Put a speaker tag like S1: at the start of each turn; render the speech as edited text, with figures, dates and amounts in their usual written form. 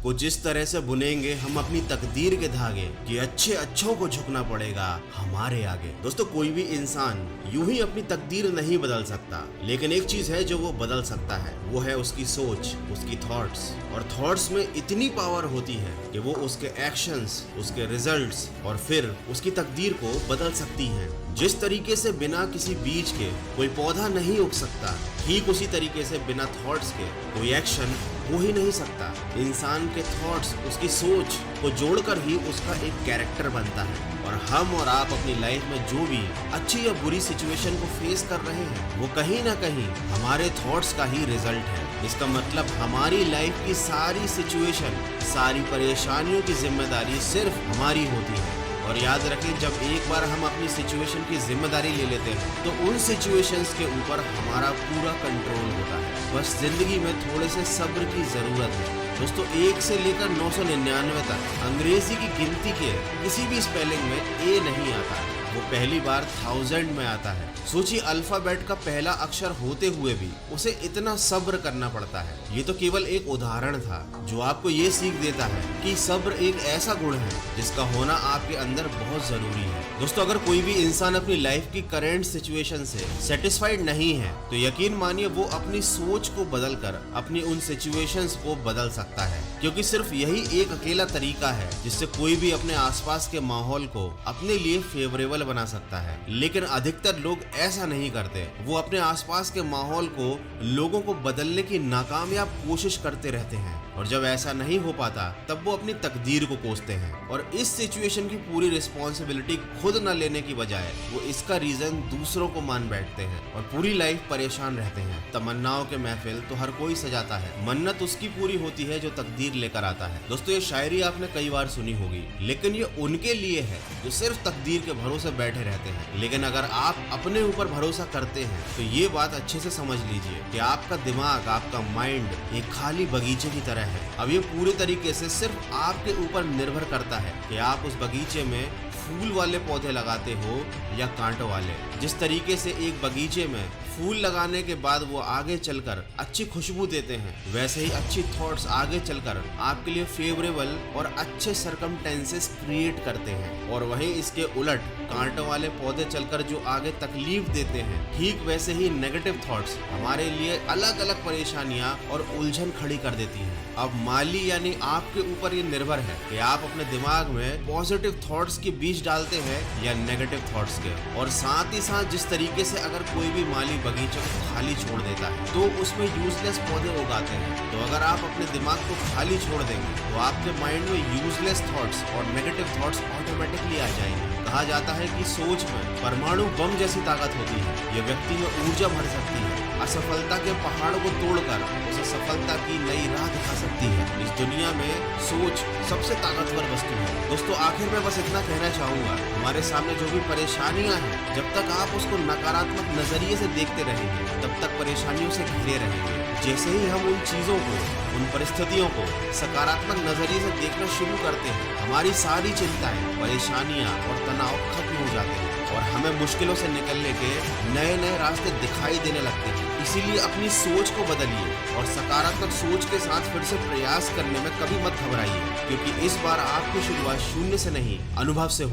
S1: कुछ इस तरह से बुनेंगे हम अपनी तकदीर के धागे कि अच्छों को झुकना पड़ेगा हमारे आगे। दोस्तों, कोई भी इंसान यूं ही अपनी तकदीर नहीं बदल सकता, लेकिन एक चीज है जो वो बदल सकता है, वो है उसकी सोच, उसकी थॉट्स। और थॉट्स में इतनी पावर होती है कि वो उसके एक्शंस, उसके रिजल्ट्स और फिर उसकी तकदीर को बदल सकती हैं। जिस तरीके से बिना किसी बीज के कोई पौधा नहीं उग सकता, ठीक उसी तरीके से बिना थॉट्स के कोई एक्शन हो ही नहीं सकता। इंसान के थॉट्स, उसकी सोच को जोड़कर ही उसका एक कैरेक्टर बनता है। और हम और आप अपनी लाइफ में जो भी अच्छी या बुरी सिचुएशन को फेस कर रहे हैं, वो कहीं ना कहीं हमारे थॉट्स का ही रिजल्ट है। इसका मतलब हमारी लाइफ की सारी सिचुएशन, सारी परेशानियों की जिम्मेदारी सिर्फ हमारी होती है। और याद रखें, जब एक बार हम अपनी सिचुएशन की जिम्मेदारी ले लेते हैं तो उन सिचुएशंस के ऊपर हमारा पूरा कंट्रोल होता है। बस जिंदगी में थोड़े से सब्र की जरूरत है। दोस्तों, 1 से लेकर 999 तक अंग्रेजी की गिनती के किसी भी स्पेलिंग में ए नहीं आता है, वो पहली बार 1000 में आता है। सोचिए, अल्फाबेट का पहला अक्षर होते हुए भी उसे इतना सब्र करना पड़ता है। ये तो केवल एक उदाहरण था जो आपको ये सीख देता है कि सब्र एक ऐसा गुण है जिसका होना आपके अंदर बहुत जरूरी है। दोस्तों, अगर कोई भी इंसान अपनी लाइफ की करंट सिचुएशन से सेटिस्फाइड नहीं है तो यकीन मानिए वो अपनी सोच को बदलकर अपनी उन सिचुएशंस को बदल सकता है, क्योंकि सिर्फ यही एक अकेला तरीका है जिससे कोई भी अपने आसपास के माहौल को अपने लिए फेवरेबल बना सकता है। लेकिन अधिकतर लोग ऐसा नहीं करते। वो अपने आसपास के माहौल को, लोगों को बदलने की नाकामयाब कोशिश करते रहते हैं, और जब ऐसा नहीं हो पाता तब वो अपनी तकदीर को कोसते हैं और इस सिचुएशन की पूरी रिस्पॉन्सिबिलिटी खुद न लेने की बजाय वो इसका रीजन दूसरों को मान बैठते हैं और पूरी लाइफ परेशान रहते हैं। तमन्नाओं के महफिल तो हर कोई सजाता है, मन्नत उसकी पूरी होती है जो तकदीर लेकर आता है। दोस्तों, ये शायरी आपने कई बार सुनी होगी, लेकिन ये उनके लिए है जो सिर्फ तकदीर के भरोसे बैठे रहते हैं। लेकिन अगर आप अपने ऊपर भरोसा करते हैं तो ये बात अच्छे से समझ लीजिए कि आपका दिमाग, आपका माइंड एक खाली बगीचे की तरह है। अब ये पूरे तरीके से सिर्फ आपके ऊपर निर्भर करता है कि आप उस बगीचे में फूल वाले पौधे लगाते हो या कांटों वाले। जिस तरीके से एक बगीचे में फूल लगाने के बाद वो आगे चलकर अच्छी खुशबू देते हैं, वैसे ही अच्छी थॉट्स आगे चलकर आपके लिए फेवरेबल और अच्छे सरकमटेंसेस क्रिएट करते हैं। और वहीं इसके उलट कांटों वाले पौधे चलकर जो आगे तकलीफ देते हैं, ठीक वैसे ही नेगेटिव थॉट्स हमारे लिए अलग अलग परेशानियां और उलझन खड़ी कर देती हैं। अब माली यानी आपके ऊपर ये निर्भर है कि आप अपने दिमाग में पॉजिटिव थॉट्स के बीज डालते हैं या नेगेटिव थॉट्स के। और साथ ही साथ जिस तरीके से अगर कोई भी माली बगीचे को खाली छोड़ देता है तो उसमें यूजलेस पौधे उगाते हैं, तो अगर आप अपने दिमाग को खाली छोड़ देंगे तो आपके माइंड में यूजलेस थॉट्स और नेगेटिव थॉट्स ऑटोमेटिकली आ जाएंगे। कहा जाता है कि सोच में परमाणु बम जैसी ताकत होती है, ये व्यक्ति में ऊर्जा भर सकती है, असफलता के पहाड़ को तोड़कर उसे सफलता की नई राह दिखा सकती है। इस दुनिया में सोच सबसे ताकतवर वस्तु है। दोस्तों, आखिर में बस इतना कहना चाहूंगा, हमारे सामने जो भी परेशानियां हैं, जब तक आप उसको नकारात्मक नजरिए से देखते रहेंगे तब तक परेशानियों से घिरे रहेंगे। जैसे ही हम उन चीजों को, उन परिस्थितियों को सकारात्मक नजरिए से देखना शुरू करते हैं, हमारी सारी चिंताएं, परेशानियां और तनाव खत्म हो जाते हैं और हमें मुश्किलों से निकलने के नए नए रास्ते दिखाई देने लगते हैं। इसीलिए अपनी सोच को बदलिए और सकारात्मक सोच के साथ फिर से प्रयास करने में कभी मत घबराइए, क्योंकि इस बार आपकी शुरुआत शून्य से नहीं, अनुभव से हो।